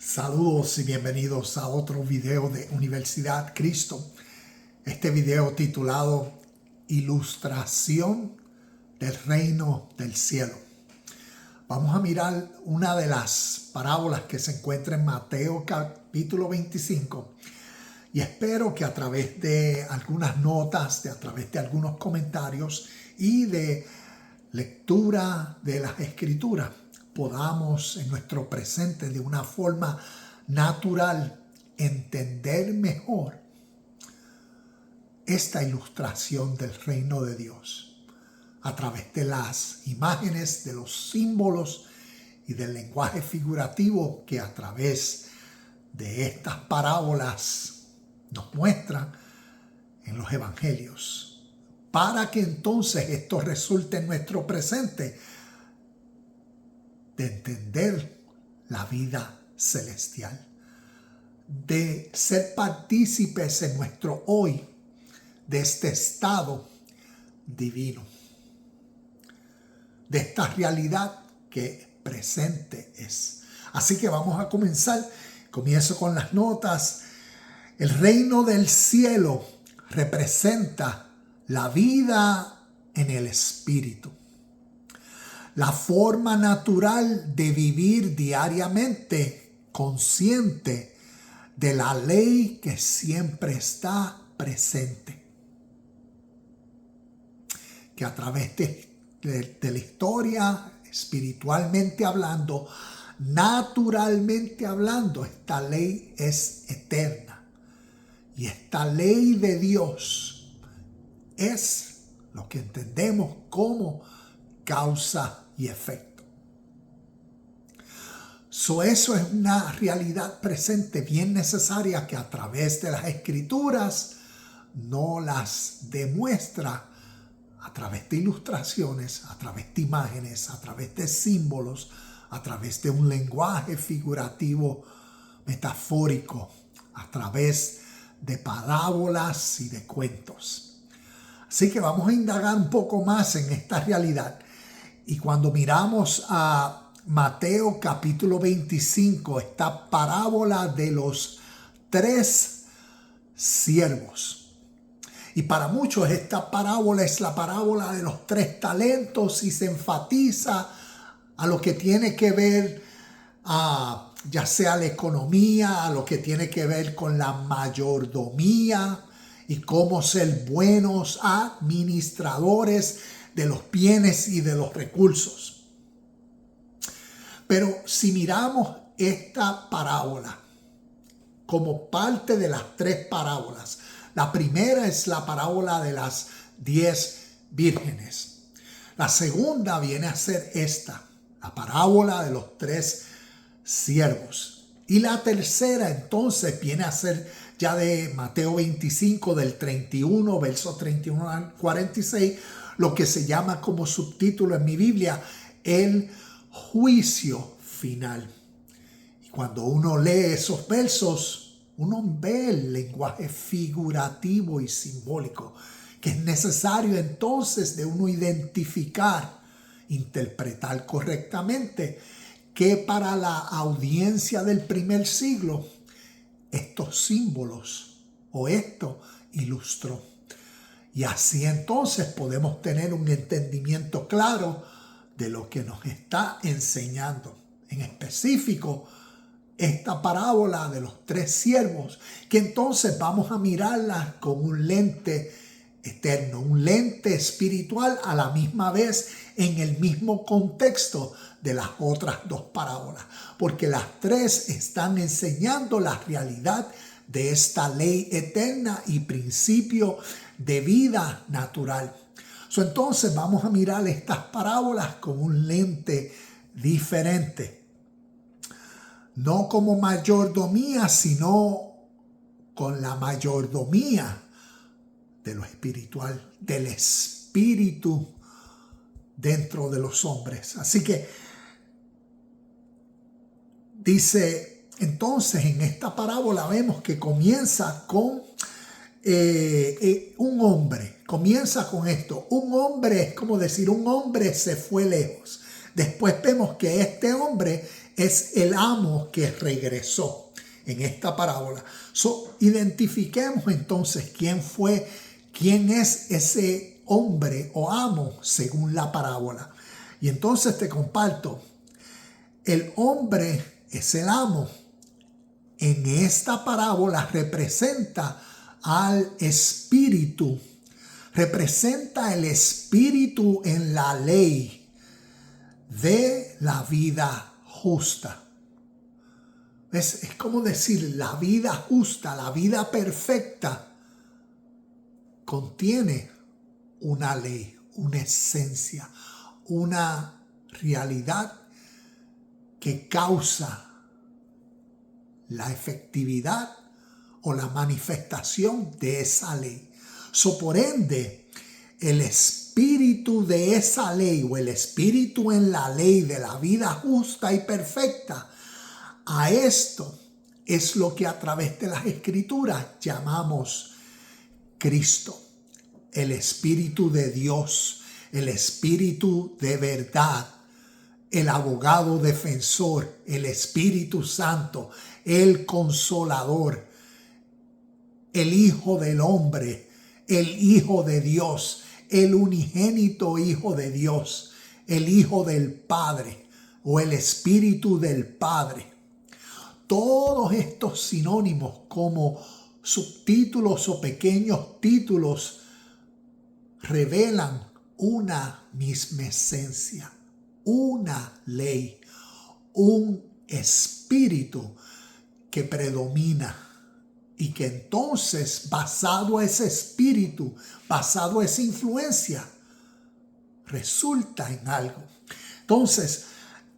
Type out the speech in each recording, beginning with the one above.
Saludos y bienvenidos a otro video de Universidad Cristo. Este video titulado Ilustración del Reino del Cielo. Vamos a mirar una de las parábolas que se encuentra en Mateo capítulo 25 y espero que a través de algunas notas, a través de algunos comentarios y de lectura de las Escrituras podamos en nuestro presente de una forma natural entender mejor esta ilustración del reino de Dios a través de las imágenes, de los símbolos y del lenguaje figurativo que a través de estas parábolas nos muestran en los evangelios, para que entonces esto resulte en nuestro presente de entender la vida celestial, de ser partícipes en nuestro hoy de este estado divino, de esta realidad que presente es. Así que vamos a comenzar. Comienzo con las notas. El reino del cielo representa la vida en el espíritu, la forma natural de vivir diariamente, consciente de la ley que siempre está presente, que a través de la historia, espiritualmente hablando, naturalmente hablando, esta ley es eterna. Y esta ley de Dios es lo que entendemos como causa y efecto. Eso es una realidad presente bien necesaria que a través de las Escrituras no las demuestra a través de ilustraciones, a través de imágenes, a través de símbolos, a través de un lenguaje figurativo metafórico, a través de parábolas y de cuentos. Así que vamos a indagar un poco más en esta realidad. Y cuando miramos a Mateo capítulo 25, esta parábola de los 3 siervos. Y para muchos esta parábola es la parábola de los 3 talentos y se enfatiza a lo que tiene que ver ya sea la economía, a lo que tiene que ver con la mayordomía y cómo ser buenos administradores de los bienes y de los recursos. Pero si miramos esta parábola como parte de las 3 parábolas, la primera es la parábola de las 10 vírgenes. La segunda viene a ser esta, la parábola de los 3 siervos. Y la tercera entonces viene a ser ya de Mateo 25 del 31, versos 31 al 46, lo que se llama como subtítulo en mi Biblia, el juicio final. Y cuando uno lee esos versos, uno ve el lenguaje figurativo y simbólico, que es necesario entonces de uno identificar, interpretar correctamente, que para la audiencia del primer siglo, estos símbolos o esto ilustró. Y así entonces podemos tener un entendimiento claro de lo que nos está enseñando. En específico, esta parábola de los 3 siervos, que entonces vamos a mirarla con un lente eterno, un lente espiritual a la misma vez en el mismo contexto de las otras 2 parábolas. Porque las 3 están enseñando la realidad de esta ley eterna y principio de vida natural. Entonces vamos a mirar estas parábolas con un lente diferente. No como mayordomía, sino con la mayordomía de lo espiritual, del espíritu dentro de los hombres. Así que dice, entonces en esta parábola vemos que comienza con un hombre. Comienza con esto. Un hombre, es como decir, un hombre se fue lejos. Después vemos que este hombre Es el amo que regresó en esta parábola. Identifiquemos entonces quién es ese hombre o amo según la parábola. Y entonces te comparto, el hombre es el amo. En esta parábola representa al espíritu, representa el espíritu en la ley de la vida justa. Es como decir, la vida justa, la vida perfecta, contiene una ley, una esencia, una realidad que causa la efectividad o la manifestación de esa ley. Por ende, el espíritu de esa ley o el espíritu en la ley de la vida justa y perfecta, a esto es lo que a través de las Escrituras llamamos Cristo, el Espíritu de Dios, el Espíritu de verdad, el abogado defensor, el Espíritu Santo, el Consolador, el Hijo del Hombre, el Hijo de Dios, el unigénito Hijo de Dios, el Hijo del Padre o el Espíritu del Padre. Todos estos sinónimos como subtítulos o pequeños títulos revelan una misma esencia, una ley, un espíritu que predomina y que entonces, basado a ese espíritu, basado a esa influencia, resulta en algo. Entonces,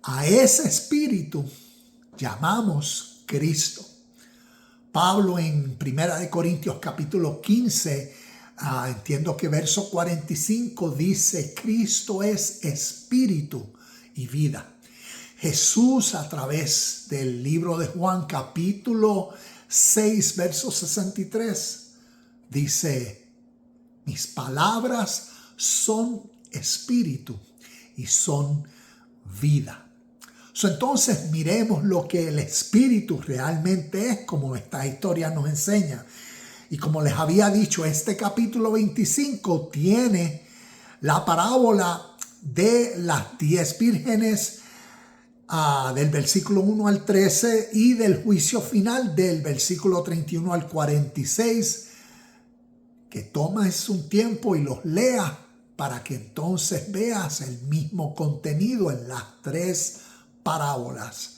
a ese espíritu llamamos Cristo. Pablo en 1 Corintios capítulo 15, entiendo que verso 45 dice, Cristo es espíritu y vida. Jesús a través del libro de Juan capítulo 6, verso 63, dice, mis palabras son espíritu y son vida. Entonces miremos lo que el espíritu realmente es, como esta historia nos enseña. Y como les había dicho, este capítulo 25 tiene la parábola de las 10 vírgenes del versículo 1 al 13 y del juicio final del versículo 31 al 46, que tomes un tiempo y los leas para que entonces veas el mismo contenido en las 3 parábolas.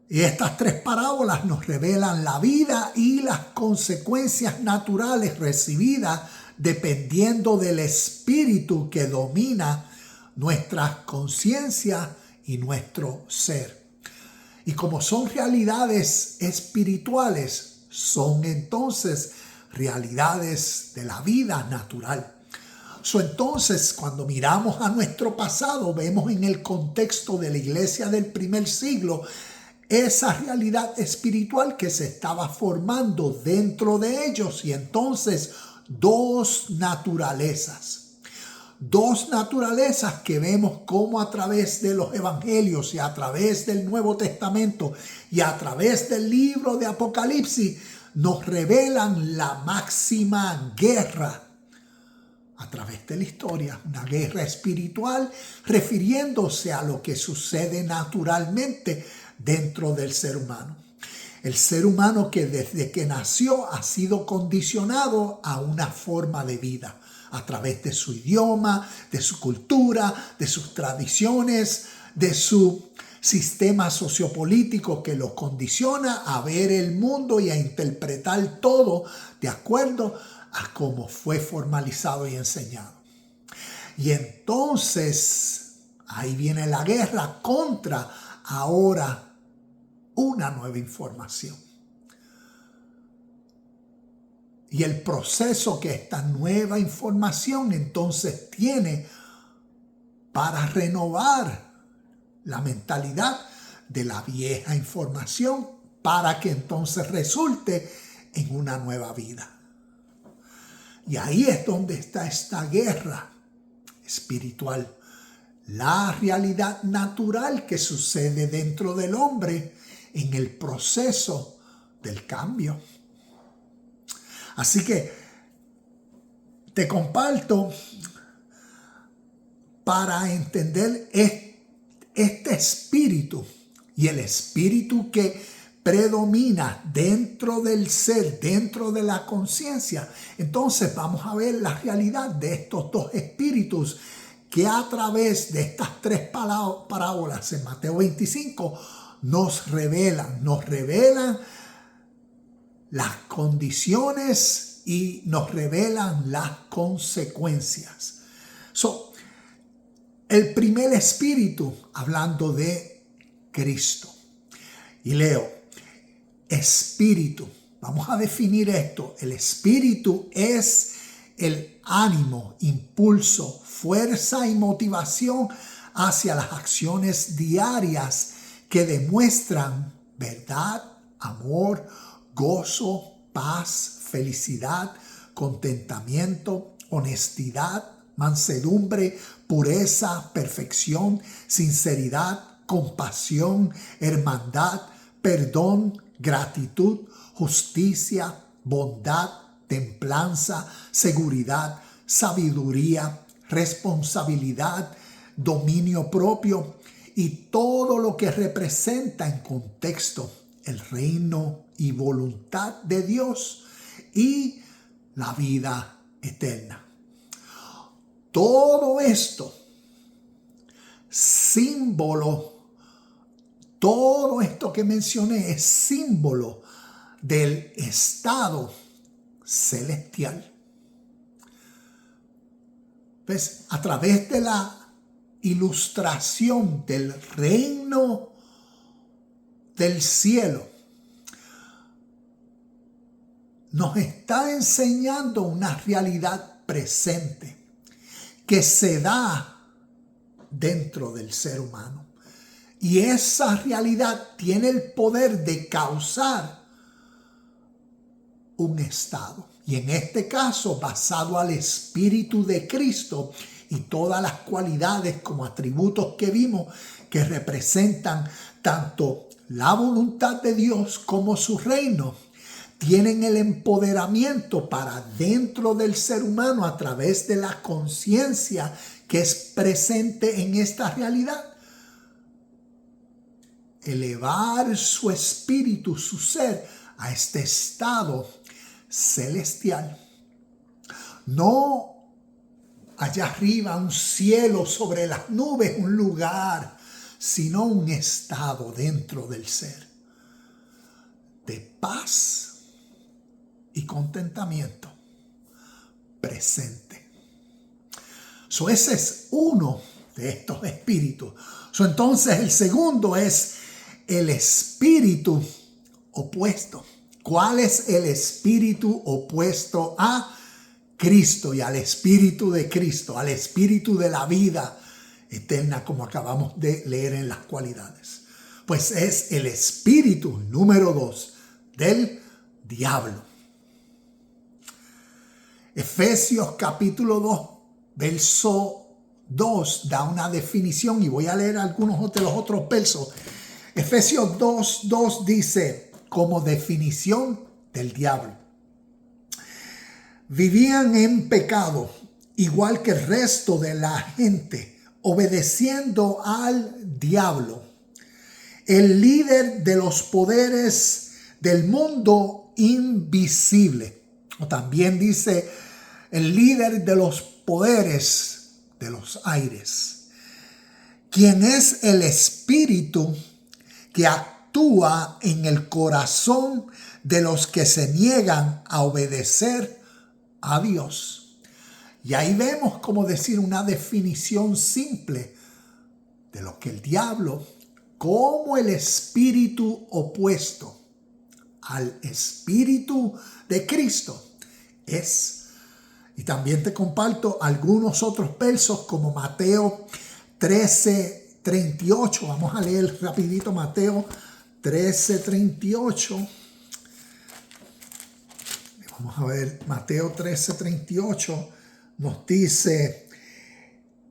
Y estas 3 parábolas nos revelan la vida y las consecuencias naturales recibidas dependiendo del espíritu que domina nuestras conciencias y nuestro ser. Y como son realidades espirituales, son entonces realidades de la vida natural. Entonces, cuando miramos a nuestro pasado, vemos en el contexto de la iglesia del primer siglo esa realidad espiritual que se estaba formando dentro de ellos y entonces dos naturalezas que vemos como a través de los evangelios y a través del Nuevo Testamento y a través del libro de Apocalipsis nos revelan la máxima guerra a través de la historia, una guerra espiritual refiriéndose a lo que sucede naturalmente dentro del ser humano. El ser humano que desde que nació ha sido condicionado a una forma de vida a través de su idioma, de su cultura, de sus tradiciones, de su sistema sociopolítico que los condiciona a ver el mundo y a interpretar todo de acuerdo a cómo fue formalizado y enseñado. Y entonces ahí viene la guerra contra ahora una nueva información. Y el proceso que esta nueva información entonces tiene para renovar la mentalidad de la vieja información para que entonces resulte en una nueva vida. Y ahí es donde está esta guerra espiritual, la realidad natural que sucede dentro del hombre en el proceso del cambio. Así que te comparto para entender este espíritu y el espíritu que predomina dentro del ser, dentro de la conciencia. Entonces vamos a ver la realidad de estos dos espíritus que a través de estas tres parábolas en Mateo 25 nos revelan las condiciones y nos revelan las consecuencias. El primer espíritu, hablando de Cristo. Y leo, espíritu. Vamos a definir esto. El espíritu es el ánimo, impulso, fuerza y motivación hacia las acciones diarias que demuestran verdad, amor, gozo, paz, felicidad, contentamiento, honestidad, mansedumbre, pureza, perfección, sinceridad, compasión, hermandad, perdón, gratitud, justicia, bondad, templanza, seguridad, sabiduría, responsabilidad, dominio propio y todo lo que representa en contexto el reino y voluntad de Dios y la vida eterna. Todo esto, todo esto que mencioné es símbolo del estado celestial. ¿Ves? A través de la ilustración del reino del cielo, nos está enseñando una realidad presente que se da dentro del ser humano. Y esa realidad tiene el poder de causar un estado. Y en este caso, basado al Espíritu de Cristo y todas las cualidades como atributos que vimos que representan tanto la voluntad de Dios como su reino, tienen el empoderamiento para dentro del ser humano a través de la conciencia que es presente en esta realidad, elevar su espíritu, su ser, a este estado celestial. No allá arriba un cielo sobre las nubes, un lugar, sino un estado dentro del ser de paz y contentamiento presente. Ese es uno de estos espíritus. Entonces el segundo es el espíritu opuesto. ¿Cuál es el espíritu opuesto a Cristo y al espíritu de Cristo, al espíritu de la vida eterna, como acabamos de leer en las cualidades? Pues es el espíritu número 2 del diablo. Efesios capítulo 2, verso 2 da una definición y voy a leer algunos de los otros versos. Efesios 2 dice como definición del diablo: vivían en pecado igual que el resto de la gente, obedeciendo al diablo, el líder de los poderes del mundo invisible. O también dice el líder de los poderes de los aires, quien es el espíritu que actúa en el corazón de los que se niegan a obedecer a Dios. Y ahí vemos, como decir, una definición simple de lo que el diablo, como el espíritu opuesto al espíritu de Cristo, es. Y también te comparto algunos otros versos como Mateo 13:38. Vamos a leer rapidito Mateo 13:38. Vamos a ver, Mateo 13:38 nos dice: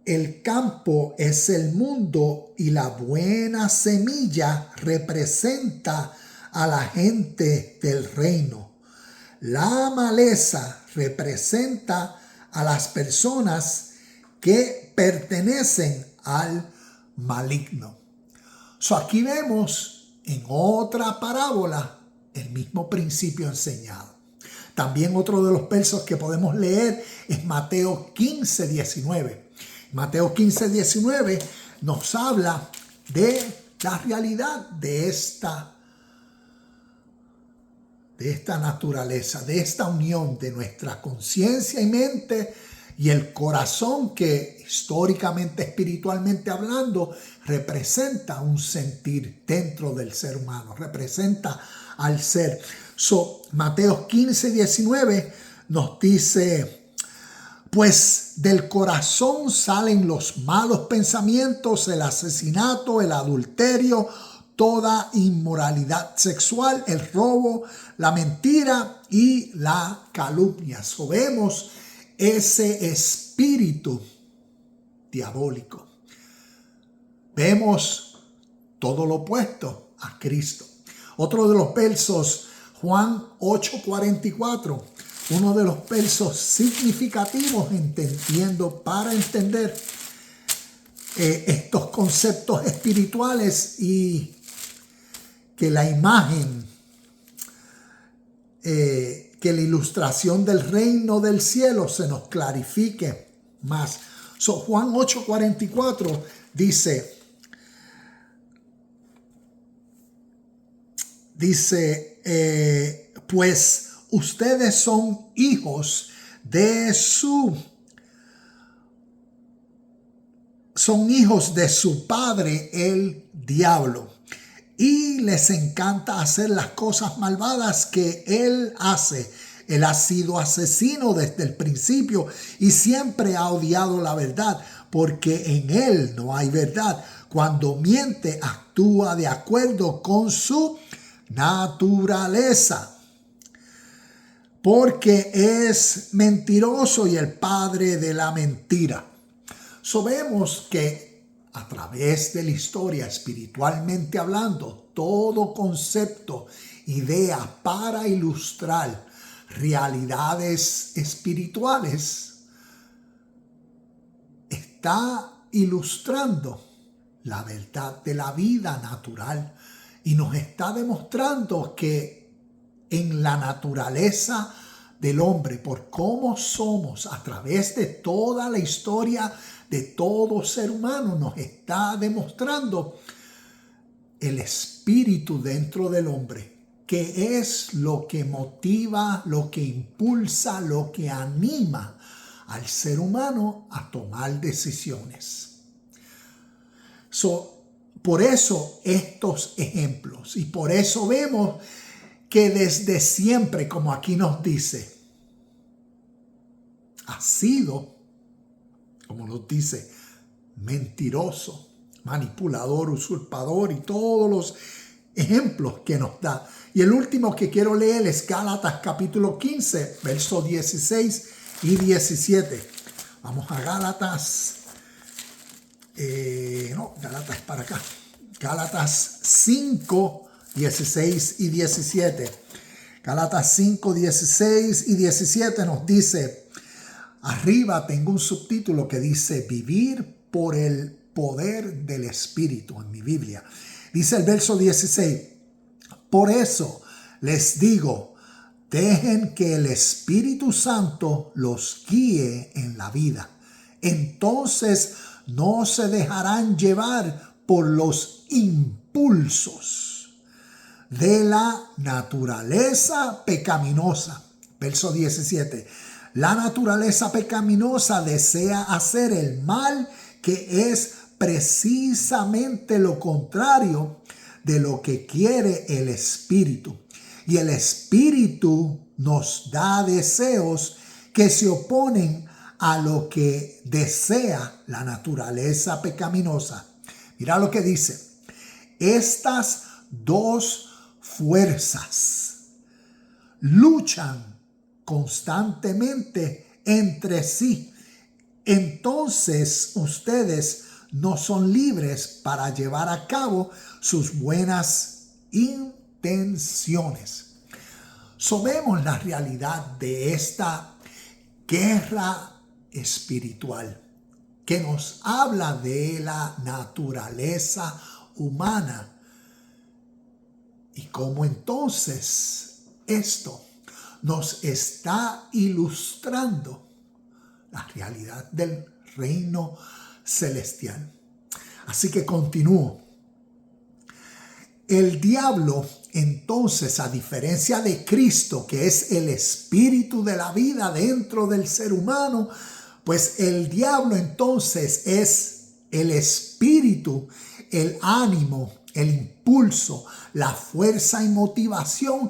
el campo es el mundo y la buena semilla representa a la gente del reino. La maleza representa a las personas que pertenecen al maligno. Aquí vemos en otra parábola el mismo principio enseñado. También otro de los versos que podemos leer es Mateo 15:19. Mateo 15:19 nos habla de la realidad de esta naturaleza, de esta unión de nuestra conciencia y mente y el corazón que históricamente, espiritualmente hablando, representa un sentir dentro del ser humano, representa al ser. Mateo 15:19 nos dice: pues del corazón salen los malos pensamientos, el asesinato, el adulterio, toda inmoralidad sexual, el robo, la mentira y la calumnia. Vemos ese espíritu diabólico. Vemos todo lo opuesto a Cristo. Otro de los versos, Juan 8:44, uno de los versos significativos entendiendo para entender estos conceptos espirituales y que la imagen, que la ilustración del reino del cielo se nos clarifique más. Juan 8:44 dice, pues ustedes son hijos de su padre el diablo, y les encanta hacer las cosas malvadas que él hace. Él ha sido asesino desde el principio y siempre ha odiado la verdad, porque en él no hay verdad. Cuando miente, actúa de acuerdo con su naturaleza, porque es mentiroso y el padre de la mentira. Vemos que a través de la historia, espiritualmente hablando, todo concepto, idea para ilustrar realidades espirituales está ilustrando la verdad de la vida natural y nos está demostrando que en la naturaleza del hombre, por cómo somos a través de toda la historia de todo ser humano, nos está demostrando el espíritu dentro del hombre, que es lo que motiva, lo que impulsa, lo que anima al ser humano a tomar decisiones. Por eso estos ejemplos, y por eso vemos que desde siempre, como aquí nos dice, ha sido, como nos dice, mentiroso, manipulador, usurpador y todos los ejemplos que nos da. Y el último que quiero leer es Gálatas capítulo 15, versos 16 y 17. Vamos a Gálatas. Gálatas es para acá. Gálatas 5, 16 y 17. Gálatas 5, 16 y 17 nos dice, arriba tengo un subtítulo que dice vivir por el poder del Espíritu en mi Biblia. Dice el verso 16, por eso les digo, dejen que el Espíritu Santo los guíe en la vida. Entonces no se dejarán llevar por los impulsos de la naturaleza pecaminosa. Verso 17. La naturaleza pecaminosa desea hacer el mal, que es precisamente lo contrario de lo que quiere el Espíritu. Y el Espíritu nos da deseos que se oponen a lo que desea la naturaleza pecaminosa. Mira lo que dice. Estas dos fuerzas luchan constantemente entre sí entonces ustedes no son libres para llevar a cabo sus buenas intenciones. Vemos la realidad de esta guerra espiritual que nos habla de la naturaleza humana y cómo entonces esto nos está ilustrando la realidad del reino celestial. Así que continúo. El diablo, entonces, a diferencia de Cristo, que es el espíritu de la vida dentro del ser humano, pues el diablo entonces es el espíritu, el ánimo, el impulso, la fuerza y motivación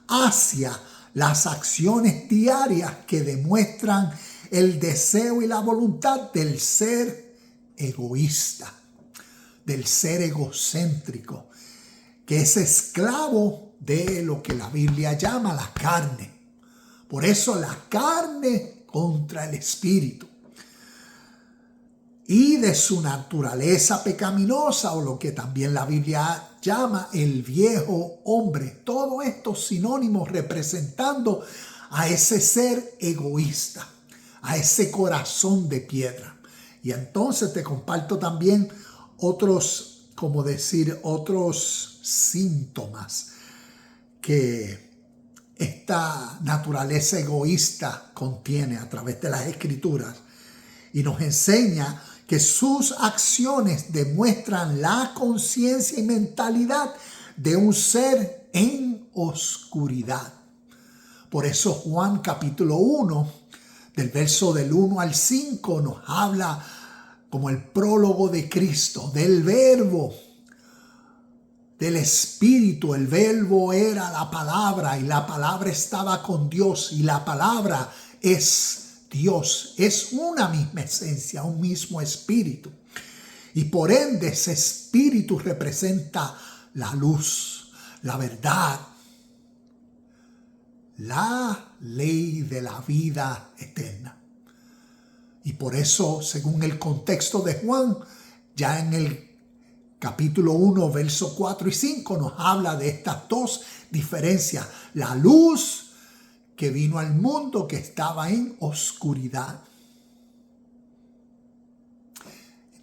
hacia las acciones diarias que demuestran el deseo y la voluntad del ser egoísta, del ser egocéntrico, que es esclavo de lo que la Biblia llama la carne. Por eso la carne contra el espíritu. Y de su naturaleza pecaminosa, o lo que también la Biblia llama el viejo hombre. Todos estos sinónimos representando a ese ser egoísta, a ese corazón de piedra. Y entonces te comparto también otros síntomas que esta naturaleza egoísta contiene a través de las Escrituras, y nos enseña que sus acciones demuestran la conciencia y mentalidad de un ser en oscuridad. Por eso Juan capítulo 1, del verso del 1 al 5, nos habla como el prólogo de Cristo, del verbo, del Espíritu. El verbo era la palabra y la palabra estaba con Dios y la palabra es Dios. Es una misma esencia, un mismo espíritu. Y por ende ese espíritu representa la luz, la verdad, la ley de la vida eterna. Y por eso, según el contexto de Juan, ya en el capítulo 1, versos 4 y 5 nos habla de estas dos diferencias. La luz que vino al mundo que estaba en oscuridad.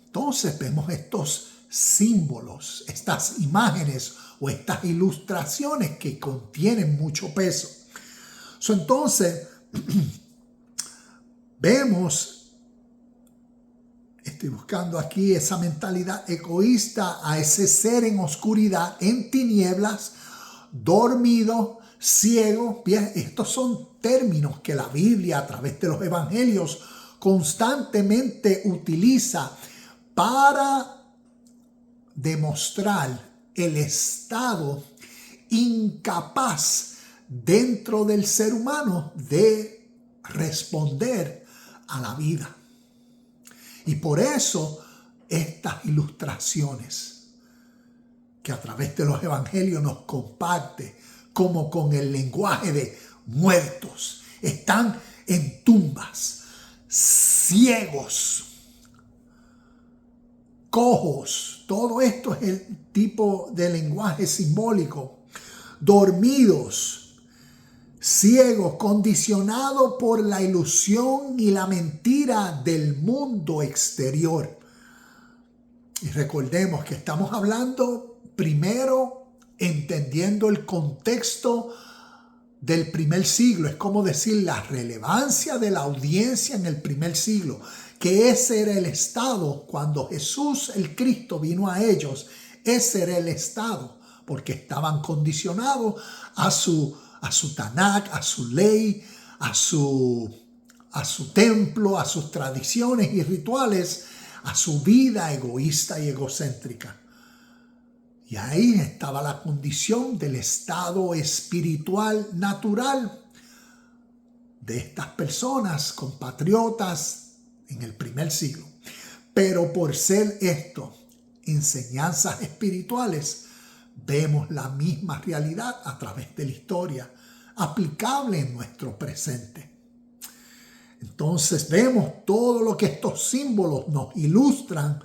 Entonces vemos estos símbolos, estas imágenes o estas ilustraciones que contienen mucho peso. Entonces vemos, estoy buscando aquí esa mentalidad egoísta, a ese ser en oscuridad, en tinieblas, dormido, ciego. Bien, estos son términos que la Biblia a través de los evangelios constantemente utiliza para demostrar el estado incapaz dentro del ser humano de responder a la vida. Y por eso estas ilustraciones que a través de los evangelios nos comparte, como con el lenguaje de muertos, están en tumbas, ciegos, cojos. Todo esto es el tipo de lenguaje simbólico. Dormidos, ciegos, condicionados por la ilusión y la mentira del mundo exterior. Y recordemos que estamos hablando primero entendiendo el contexto del primer siglo. Es como decir la relevancia de la audiencia en el primer siglo, que ese era el estado cuando Jesús el Cristo vino a ellos. Ese era el estado, porque estaban condicionados a su Tanakh, a su ley, a su templo, a sus tradiciones y rituales, a su vida egoísta y egocéntrica. Y ahí estaba la condición del estado espiritual natural de estas personas, compatriotas en el primer siglo. Pero por ser esto enseñanzas espirituales, vemos la misma realidad a través de la historia, aplicable en nuestro presente. Entonces vemos todo lo que estos símbolos nos ilustran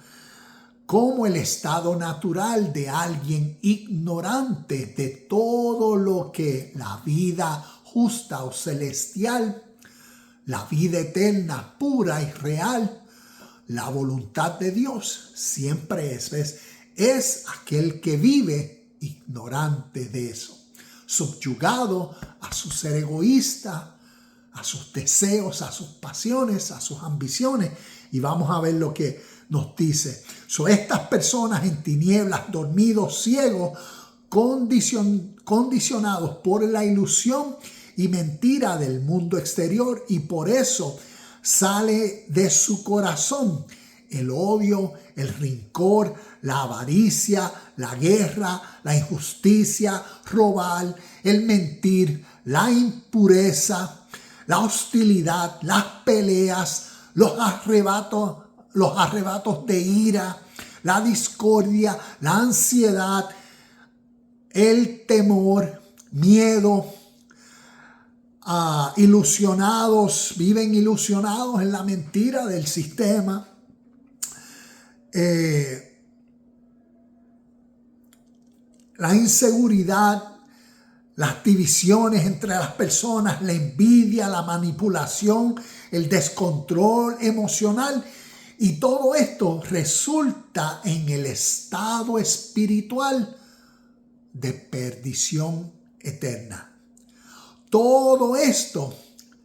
como el estado natural de alguien ignorante de todo lo que la vida justa o celestial, la vida eterna, pura y real, la voluntad de Dios siempre es. ¿Ves? Es aquel que vive ignorante de eso, subyugado a su ser egoísta, a sus deseos, a sus pasiones, a sus ambiciones. Y vamos a ver lo que nos dice. Estas personas en tinieblas, dormidos, ciegos, condicionados por la ilusión y mentira del mundo exterior, y por eso sale de su corazón el odio, el rencor, la avaricia, la guerra, la injusticia, robar, el mentir, la impureza, la hostilidad, las peleas, los arrebatos de ira, la discordia, la ansiedad, el temor, miedo, viven ilusionados en la mentira del sistema. La inseguridad, las divisiones entre las personas, la envidia, la manipulación, el descontrol emocional, y todo esto resulta en el estado espiritual de perdición eterna. Todo esto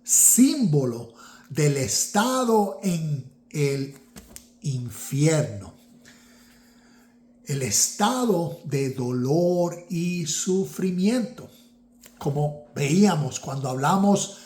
símbolo del estado en el infierno, el estado de dolor y sufrimiento. Como veíamos cuando hablamos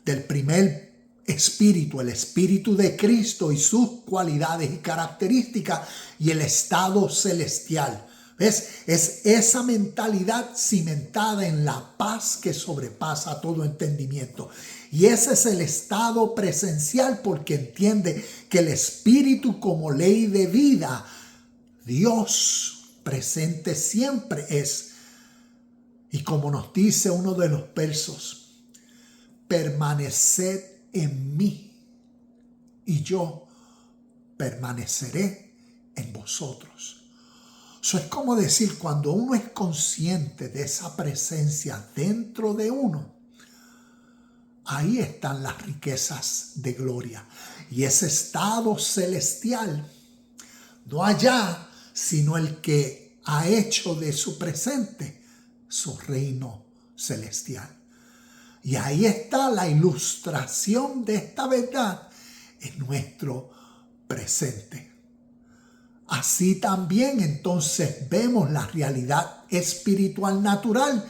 del primer espíritu, el espíritu de Cristo y sus cualidades y características, y el estado celestial. ¿Ves? Es esa mentalidad cimentada en la paz que sobrepasa todo entendimiento. Y ese es el estado presencial, porque entiende que el espíritu como ley de vida, Dios presente siempre es. Y como nos dice uno de los versos, permaneced en mí y yo permaneceré en vosotros. Eso es como decir, cuando uno es consciente de esa presencia dentro de uno, ahí están las riquezas de gloria. Y ese estado celestial, no allá, sino el que ha hecho de su presente su reino celestial. Y ahí está la ilustración de esta verdad en nuestro presente. Así también entonces vemos la realidad espiritual natural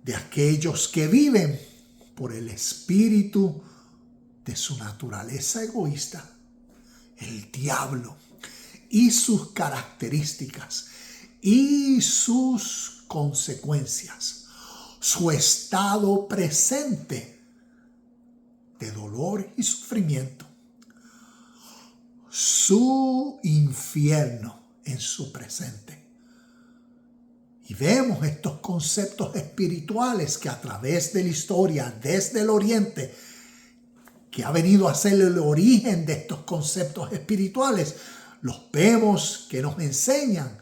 de aquellos que viven por el espíritu de su naturaleza egoísta, el diablo, y sus características y sus consecuencias, su estado presente de dolor y sufrimiento, su infierno en su presente. Y vemos estos conceptos espirituales que a través de la historia, desde el Oriente, que ha venido a ser el origen de estos conceptos espirituales, los vemos que nos enseñan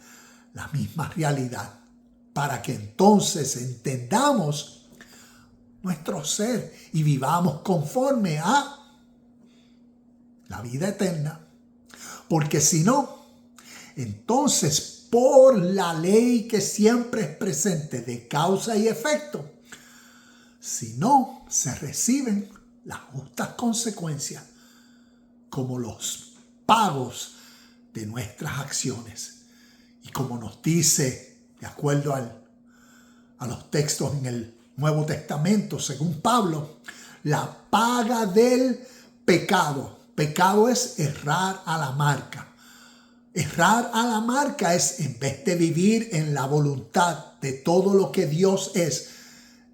la misma realidad, para que entonces entendamos nuestro ser y vivamos conforme a la vida eterna. Porque si no, entonces por la ley que siempre es presente de causa y efecto, si no se reciben las justas consecuencias como los pagos de nuestras acciones. Y como nos dice, de acuerdo a los textos en el Nuevo Testamento, según Pablo, la paga del pecado. Pecado es errar a la marca. Errar a la marca es, en vez de vivir en la voluntad de todo lo que Dios es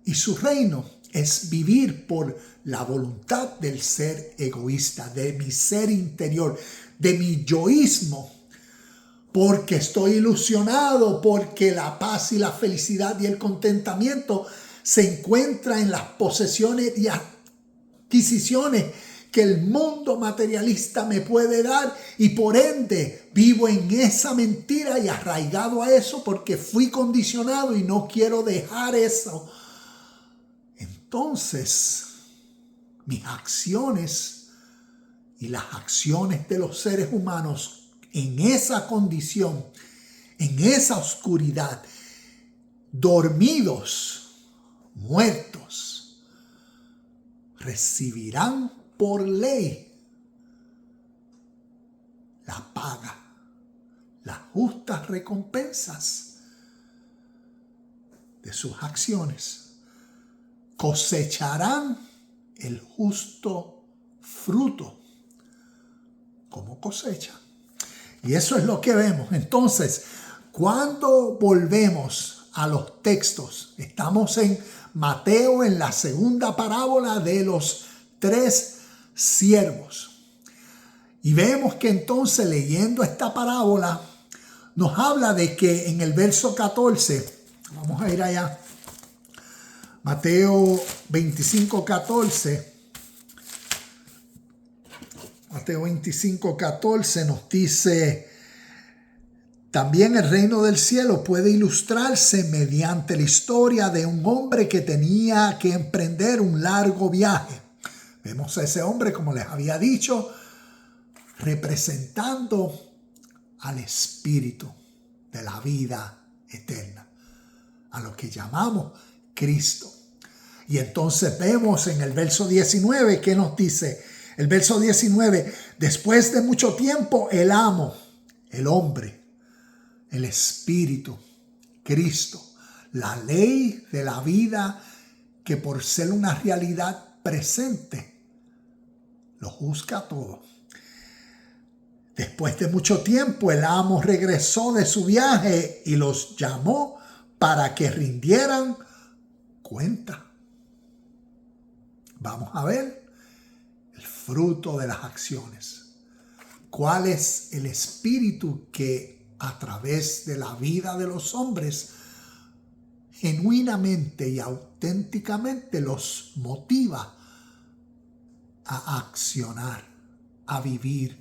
y su reino, es vivir por la voluntad del ser egoísta, de mi ser interior, de mi yoísmo, porque estoy ilusionado, porque la paz y la felicidad y el contentamiento se encuentran en las posesiones y adquisiciones que el mundo materialista me puede dar, y por ende vivo en esa mentira y arraigado a eso porque fui condicionado y no quiero dejar eso. Entonces, mis acciones y las acciones de los seres humanos en esa condición, en esa oscuridad, dormidos, muertos, recibirán por ley la paga, las justas recompensas de sus acciones. Cosecharán el justo fruto como cosecha. Y eso es lo que vemos. Entonces, cuando volvemos a los textos, estamos en Mateo, en la segunda parábola de los 3 siervos. Y vemos que entonces, leyendo esta parábola, nos habla de que en el verso 14, vamos a ir allá, Mateo 25:14. Mateo 25:14 nos dice: también el reino del cielo puede ilustrarse mediante la historia de un hombre que tenía que emprender un largo viaje. Vemos a ese hombre, como les había dicho, representando al Espíritu de la vida eterna, a lo que llamamos Cristo. Y entonces vemos en el verso 19, ¿qué nos dice? El verso 19: después de mucho tiempo, el amo, el hombre, el Espíritu, Cristo, la ley de la vida, que por ser una realidad presente, lo juzga todo. Después de mucho tiempo, el amo regresó de su viaje y los llamó para que rindieran cuenta. Vamos a ver el fruto de las acciones. ¿Cuál es el espíritu que a través de la vida de los hombres genuinamente y auténticamente los motiva a accionar, a vivir,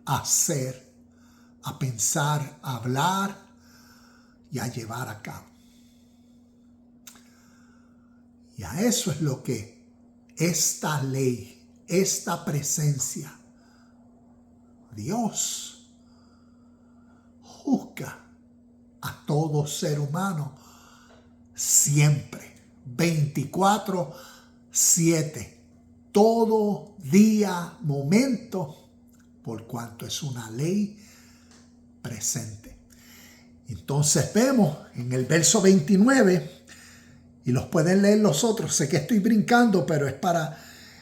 a hacer, a pensar, a hablar y a llevar a cabo? Y a eso es lo que esta ley, esta presencia, Dios juzga a todo ser humano siempre, 24/7, todo día, momento, por cuanto es una ley presente. Entonces vemos en el verso 29, y los pueden leer los otros, sé que estoy brincando, pero es para...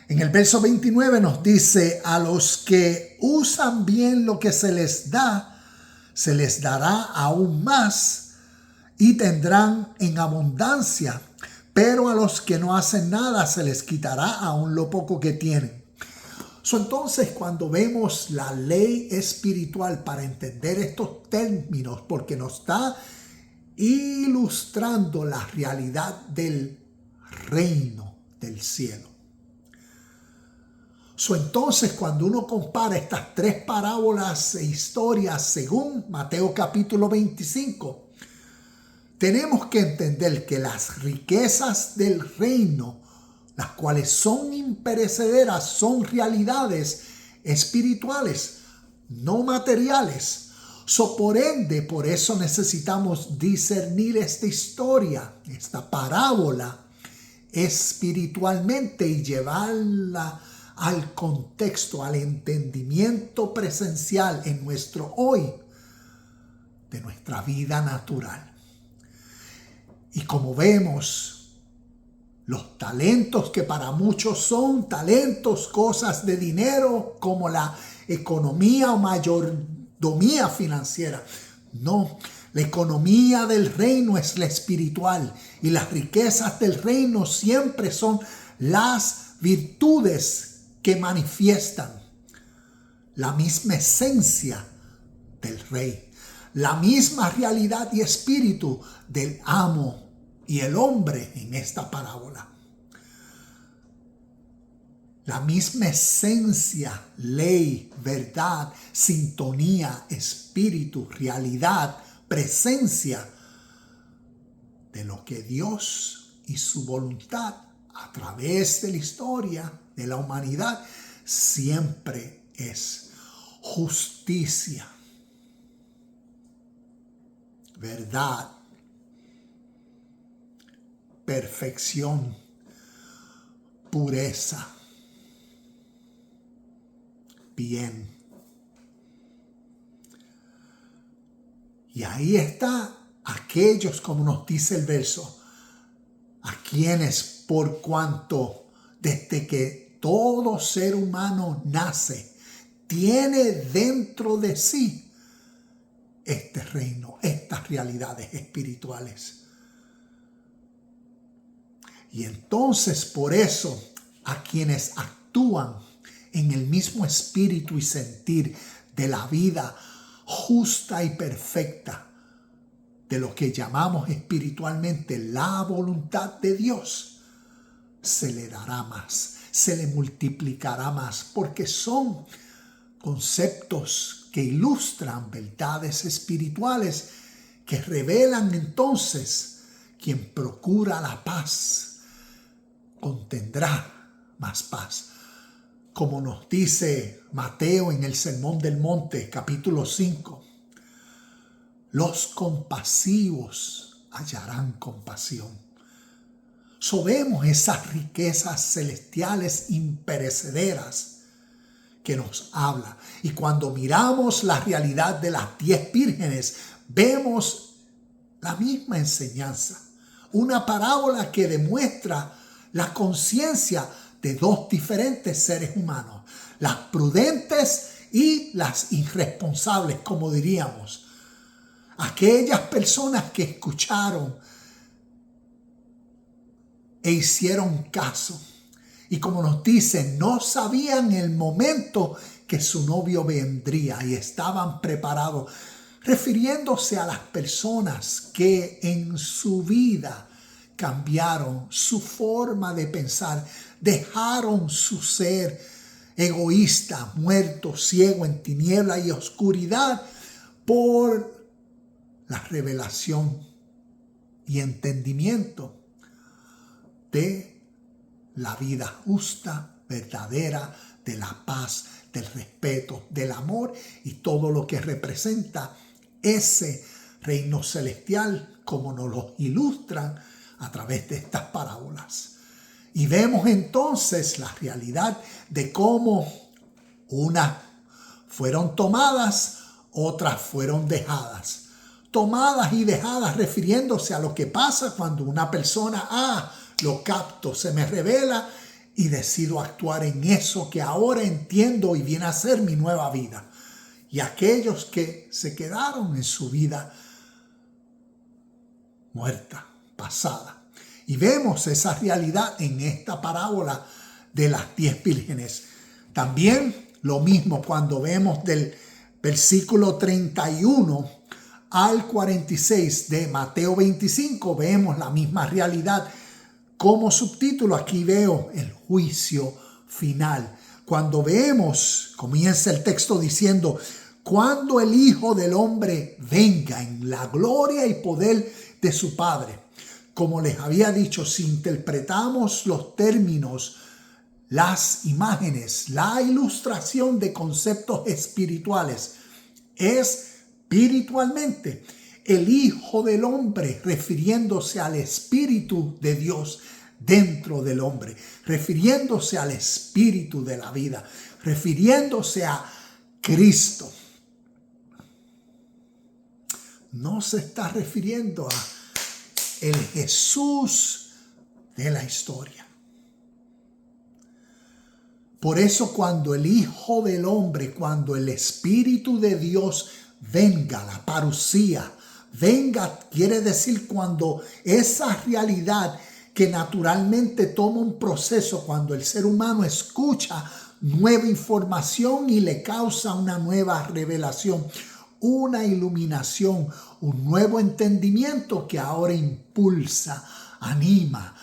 En el verso 29 nos dice: a los que usan bien lo que se les dará aún más y tendrán en abundancia, pero a los que no hacen nada se les quitará aún lo poco que tienen. Entonces, cuando vemos la ley espiritual, para entender estos términos, porque nos está ilustrando la realidad del reino del cielo. Entonces, cuando uno compara estas 3 parábolas e historias según Mateo capítulo 25, tenemos que entender que las riquezas del reino, las cuales son imperecederas, son realidades espirituales, no materiales. Por ende, por eso necesitamos discernir esta historia, esta parábola, espiritualmente y llevarla al contexto, al entendimiento presencial en nuestro hoy de nuestra vida natural. Y como vemos, los talentos, que para muchos son talentos, cosas de dinero, como la economía o mayordomía financiera. No, la economía del reino es la espiritual, y las riquezas del reino siempre son las virtudes que manifiestan la misma esencia del rey, la misma realidad y espíritu del amo y el hombre en esta parábola. La misma esencia, ley, verdad, sintonía, espíritu, realidad, presencia de lo que Dios y su voluntad a través de la historia de la humanidad siempre es justicia, verdad, perfección, pureza, bien. Y ahí está aquellos, como nos dice el verso, a quienes por cuanto desde que todo ser humano nace, tiene dentro de sí este reino, estas realidades espirituales. Y entonces por eso a quienes actúan en el mismo espíritu y sentir de la vida justa y perfecta, de lo que llamamos espiritualmente la voluntad de Dios, se le dará más, se le multiplicará más, porque son conceptos que ilustran verdades espirituales que revelan entonces quien procura la paz contendrá más paz. Como nos dice Mateo en el Sermón del Monte, capítulo 5, los compasivos hallarán compasión. Vemos esas riquezas celestiales imperecederas que nos habla. Y cuando miramos la realidad de las 10 vírgenes, vemos la misma enseñanza. Una parábola que demuestra la conciencia de dos diferentes seres humanos, las prudentes y las irresponsables, como diríamos. Aquellas personas que escucharon e hicieron caso. Y como nos dicen, no sabían el momento que su novio vendría y estaban preparados, refiriéndose a las personas que en su vida cambiaron su forma de pensar, dejaron su ser egoísta, muerto, ciego en tiniebla y oscuridad por la revelación y entendimiento de la vida justa, verdadera, de la paz, del respeto, del amor y todo lo que representa ese reino celestial, como nos lo ilustran a través de estas parábolas. Y vemos entonces la realidad de cómo unas fueron tomadas, otras fueron dejadas. Tomadas y dejadas refiriéndose a lo que pasa cuando una persona, lo capto, se me revela y decido actuar en eso que ahora entiendo y viene a ser mi nueva vida. Y aquellos que se quedaron en su vida muerta, pasada. Y vemos esa realidad en esta parábola de las 10 vírgenes. También lo mismo cuando vemos del versículo 31 al 46 de Mateo 25, vemos la misma realidad. Como subtítulo aquí veo el juicio final. Cuando vemos, comienza el texto diciendo, cuando el Hijo del Hombre venga en la gloria y poder de su Padre. Como les había dicho, si interpretamos los términos, las imágenes, la ilustración de conceptos espirituales, espiritualmente el Hijo del Hombre, refiriéndose al Espíritu de Dios dentro del hombre, refiriéndose al Espíritu de la vida, refiriéndose a Cristo. No se está refiriendo a el Jesús de la historia. Por eso cuando el Hijo del Hombre, cuando el Espíritu de Dios venga, la parusía, venga, quiere decir cuando esa realidad que naturalmente toma un proceso, cuando el ser humano escucha nueva información y le causa una nueva revelación, una iluminación, un nuevo entendimiento que ahora impulsa, anima,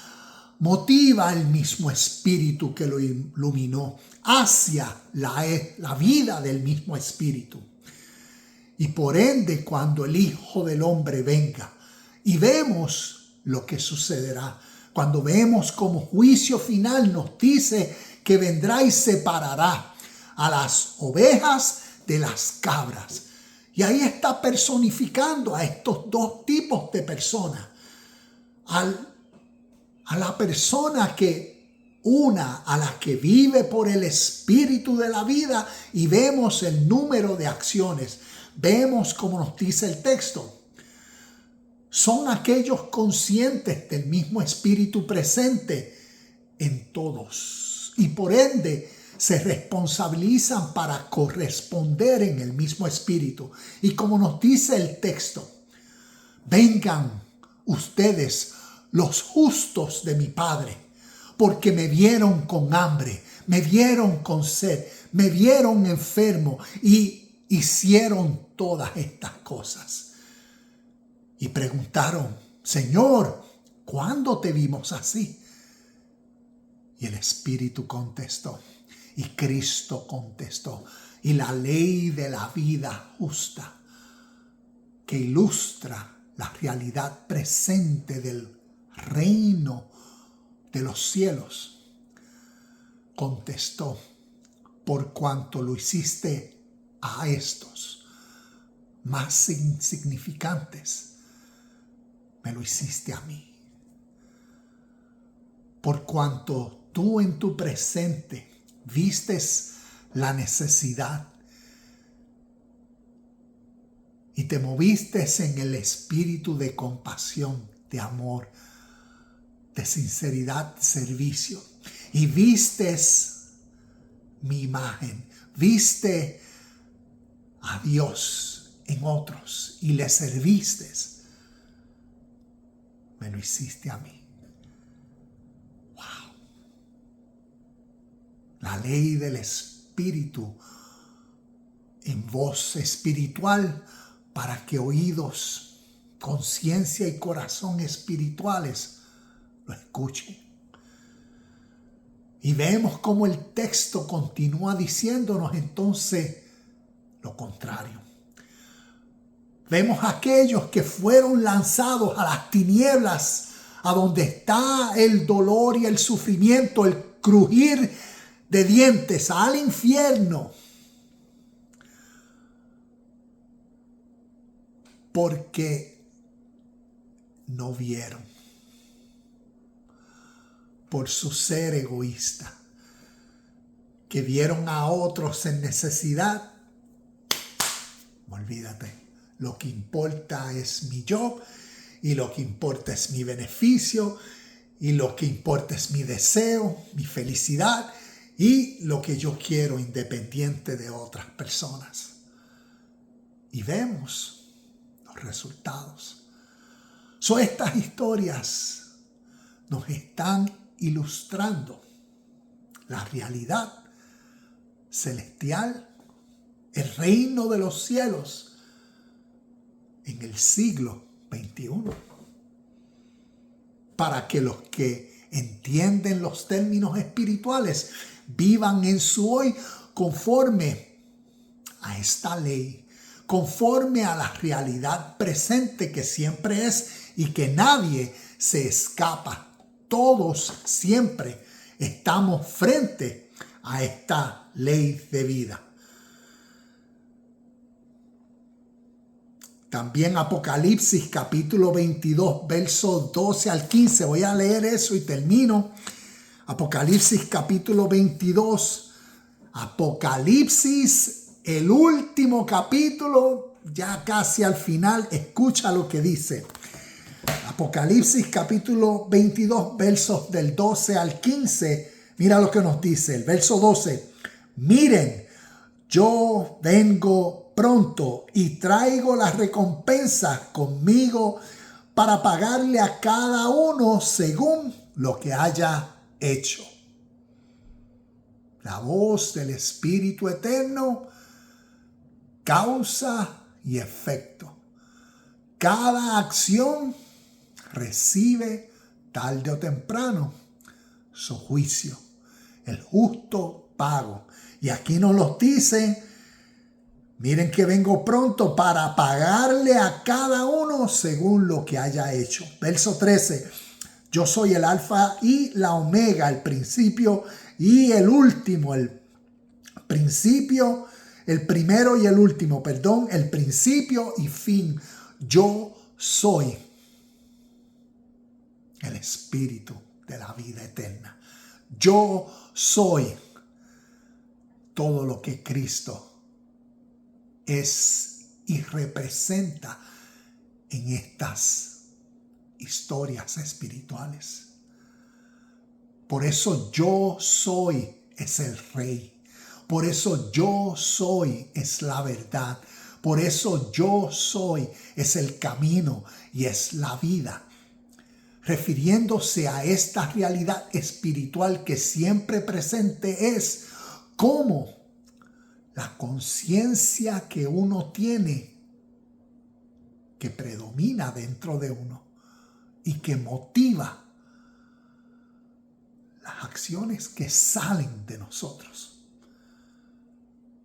motiva el mismo espíritu que lo iluminó hacia la vida del mismo espíritu. Y por ende, cuando el Hijo del Hombre venga y vemos lo que sucederá, cuando vemos como juicio final nos dice que vendrá y separará a las ovejas de las cabras. Y ahí está personificando a estos dos tipos de personas. A la persona a la que vive por el espíritu de la vida, y vemos el número de acciones. Vemos como nos dice el texto. Son aquellos conscientes del mismo espíritu presente en todos y por ende se responsabilizan para corresponder en el mismo espíritu. Y como nos dice el texto, vengan ustedes los justos de mi Padre, porque me vieron con hambre, me vieron con sed, me vieron enfermo y hicieron todas estas cosas. Y preguntaron, Señor, ¿cuándo te vimos así? Y el Espíritu contestó, y Cristo contestó, y la ley de la vida justa, que ilustra la realidad presente del reino de los cielos, contestó, por cuanto lo hiciste a estos más insignificantes, me lo hiciste a mí. Por cuanto tú en tu presente vistes la necesidad y te moviste en el espíritu de compasión, de amor, de sinceridad, servicio, y vistes mi imagen, viste a Dios en otros y le serviste, me lo hiciste a mí. Wow. La ley del espíritu en voz espiritual para que oídos, conciencia y corazón espirituales lo escuchen. Y vemos cómo el texto continúa diciéndonos entonces lo contrario. Vemos a aquellos que fueron lanzados a las tinieblas, a donde está el dolor y el sufrimiento, el crujir de dientes, al infierno. Porque no vieron, por su ser egoísta, que vieron a otros en necesidad. Olvídate. Lo que importa es mi yo, y lo que importa es mi beneficio, y lo que importa es mi deseo, mi felicidad, y lo que yo quiero independiente de otras personas. Y vemos los resultados. Estas historias nos están ilustrando la realidad celestial, el reino de los cielos, en el siglo XXI, para que los que entienden los términos espirituales vivan en su hoy conforme a esta ley, conforme a la realidad presente que siempre es y que nadie se escapa. Todos siempre estamos frente a esta ley de vida. También Apocalipsis capítulo 22, versos 12 al 15. Voy a leer eso y termino. Apocalipsis capítulo 22. Apocalipsis, el último capítulo, ya casi al final. Escucha lo que dice. Apocalipsis capítulo 22, versos del 12 al 15. Mira lo que nos dice. El verso 12. Miren, yo vengo pronto y traigo las recompensas conmigo para pagarle a cada uno según lo que haya hecho. La voz del Espíritu Eterno, causa y efecto. Cada acción recibe tarde o temprano su juicio, el justo pago. Y aquí nos lo dice, miren que vengo pronto para pagarle a cada uno según lo que haya hecho. Verso 13, yo soy el alfa y la omega, el principio y el último, el primero y el último, el principio y fin. Yo soy el espíritu de la vida eterna. Yo soy todo lo que Cristo es y representa en estas historias espirituales. Por eso yo soy es el Rey. Por eso yo soy es la verdad. Por eso yo soy es el camino y es la vida. Refiriéndose a esta realidad espiritual que siempre presente es como la conciencia que uno tiene, que predomina dentro de uno y que motiva las acciones que salen de nosotros.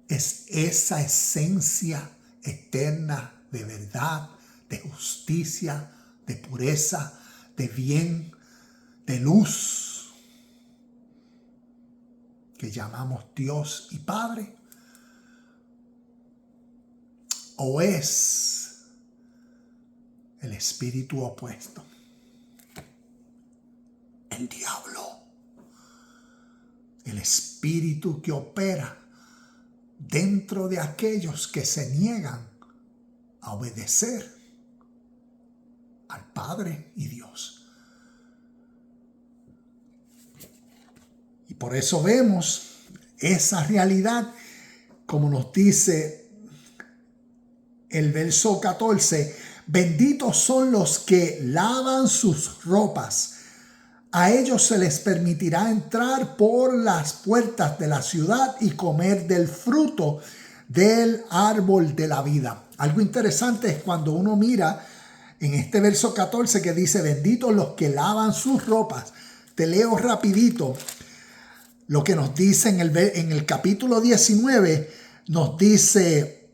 Es esa esencia eterna de verdad, de justicia, de pureza, de bien, de luz, que llamamos Dios y Padre, o es el espíritu opuesto, el diablo, el espíritu que opera dentro de aquellos que se niegan a obedecer al Padre y Dios. Y por eso vemos esa realidad, como nos dice el verso 14, benditos son los que lavan sus ropas. A ellos se les permitirá entrar por las puertas de la ciudad y comer del fruto del árbol de la vida. Algo interesante es cuando uno mira en este verso 14 que dice, benditos los que lavan sus ropas. Te leo rapidito lo que nos dice en el capítulo 19, nos dice,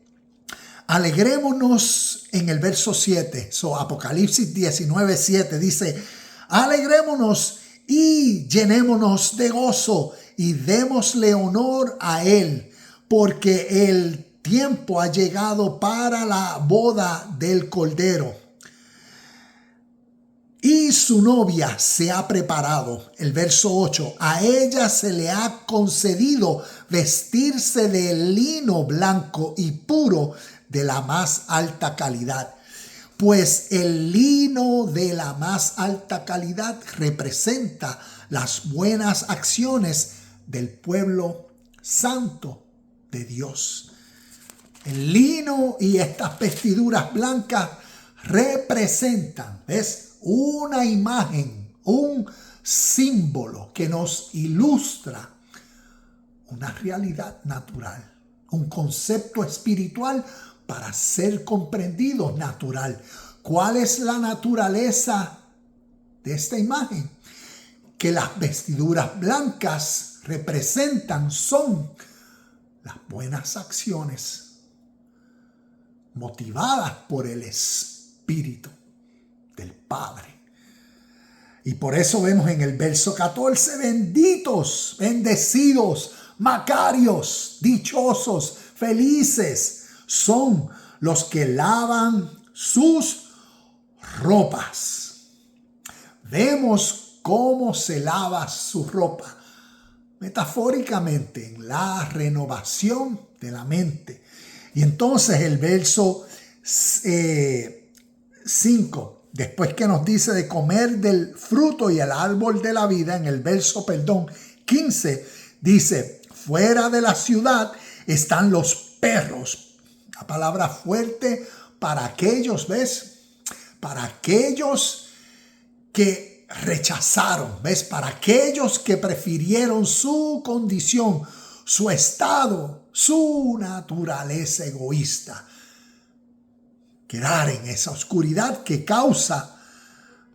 alegrémonos en el verso 7, Apocalipsis 19, 7, dice, alegrémonos y llenémonos de gozo y démosle honor a Él, porque el tiempo ha llegado para la boda del Cordero. Y su novia se ha preparado. El verso 8. A ella se le ha concedido vestirse de lino blanco y puro de la más alta calidad. Pues el lino de la más alta calidad representa las buenas acciones del pueblo santo de Dios. El lino y estas vestiduras blancas representan, ¿ves?, una imagen, un símbolo que nos ilustra una realidad natural, un concepto espiritual para ser comprendido natural. ¿Cuál es la naturaleza de esta imagen? Que las vestiduras blancas son las buenas acciones motivadas por el Espíritu del Padre. Y por eso vemos en el verso 14, benditos, bendecidos, macarios, dichosos, felices son los que lavan sus ropas. Vemos cómo se lava su ropa, metafóricamente, en la renovación de la mente. Y entonces el verso 5, después que nos dice de comer del fruto y el árbol de la vida, en el verso 15, dice, fuera de la ciudad están los perros. La palabra fuerte para aquellos, ¿ves? Para aquellos que rechazaron, ¿ves? Para aquellos que prefirieron su condición, su estado, su naturaleza egoísta. Quedar en esa oscuridad que causa,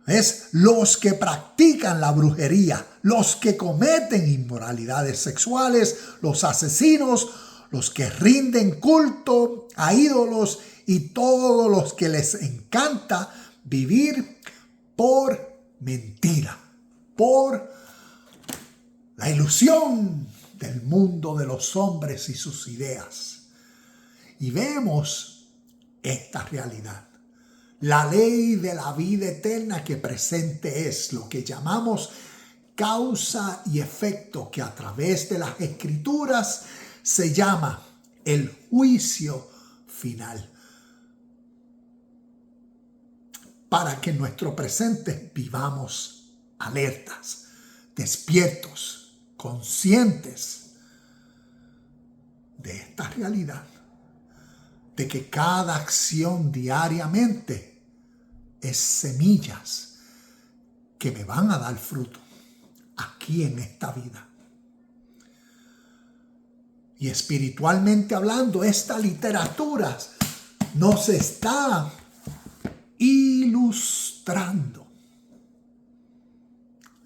Es los que practican la brujería, los que cometen inmoralidades sexuales, los asesinos, los que rinden culto a ídolos y todos los que les encanta vivir por mentira, por la ilusión del mundo de los hombres y sus ideas. Y vemos esta realidad. La ley de la vida eterna que presente es lo que llamamos causa y efecto, que a través de las Escrituras se llama el juicio final. Para que en nuestro presente vivamos alertas, despiertos, conscientes de esta realidad, de que cada acción diariamente es semillas que me van a dar fruto aquí en esta vida. Y espiritualmente hablando, esta literatura nos está ilustrando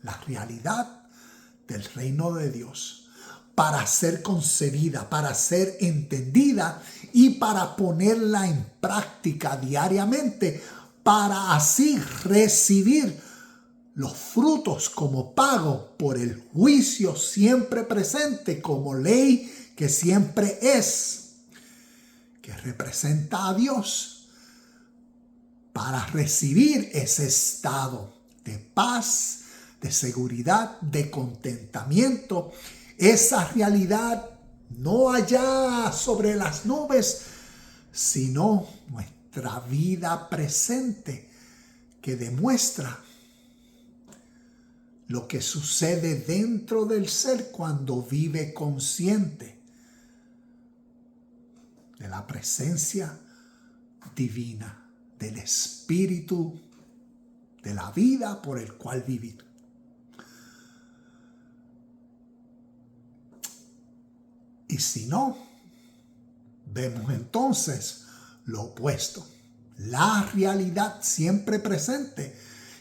la realidad del reino de Dios para ser concebida, para ser entendida y para ponerla en práctica diariamente, para así recibir los frutos como pago por el juicio siempre presente, como ley que siempre es, que representa a Dios, para recibir ese estado de paz, de seguridad, de contentamiento, esa realidad no allá sobre las nubes, sino nuestra vida presente, que demuestra lo que sucede dentro del ser cuando vive consciente de la presencia divina, del espíritu de la vida por el cual vivir. Y si no, vemos entonces lo opuesto, la realidad siempre presente,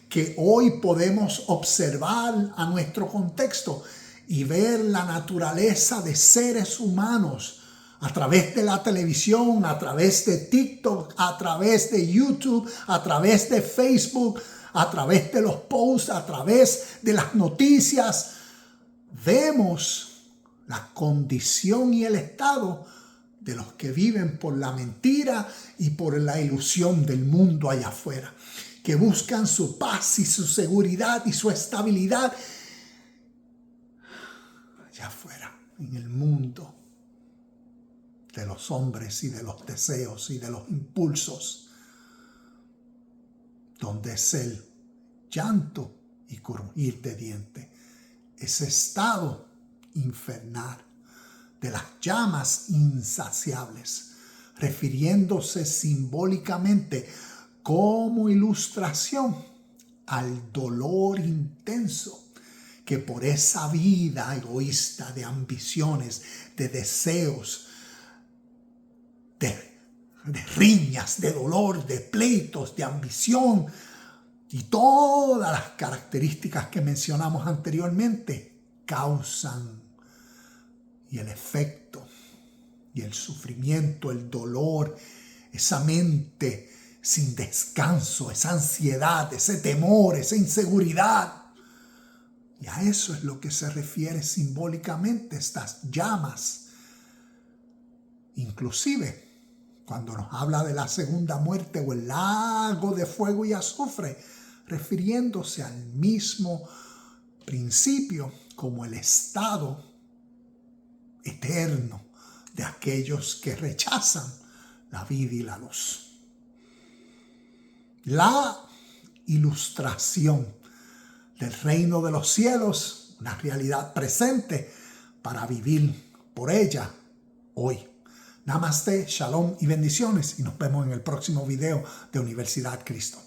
que hoy podemos observar a nuestro contexto y ver la naturaleza de seres humanos a través de la televisión, a través de TikTok, a través de YouTube, a través de Facebook, a través de los posts, a través de las noticias. Vemos la condición y el estado de los que viven por la mentira y por la ilusión del mundo allá afuera, que buscan su paz y su seguridad y su estabilidad allá afuera, en el mundo de los hombres y de los deseos y de los impulsos, donde es el llanto y crujir de dientes, ese estado infernal de las llamas insaciables, refiriéndose simbólicamente como ilustración al dolor intenso que por esa vida egoísta de ambiciones, de deseos, de riñas, de dolor, de pleitos, de ambición y todas las características que mencionamos anteriormente causan, y el efecto y el sufrimiento, el dolor, esa mente sin descanso, esa ansiedad, ese temor, esa inseguridad. Y a eso es lo que se refiere simbólicamente estas llamas. Inclusive, cuando nos habla de la segunda muerte o el lago de fuego y azufre, refiriéndose al mismo principio como el estado eterno de aquellos que rechazan la vida y la luz. La ilustración del reino de los cielos, una realidad presente para vivir por ella hoy. Namaste, shalom y bendiciones, y nos vemos en el próximo video de Universidad Cristo.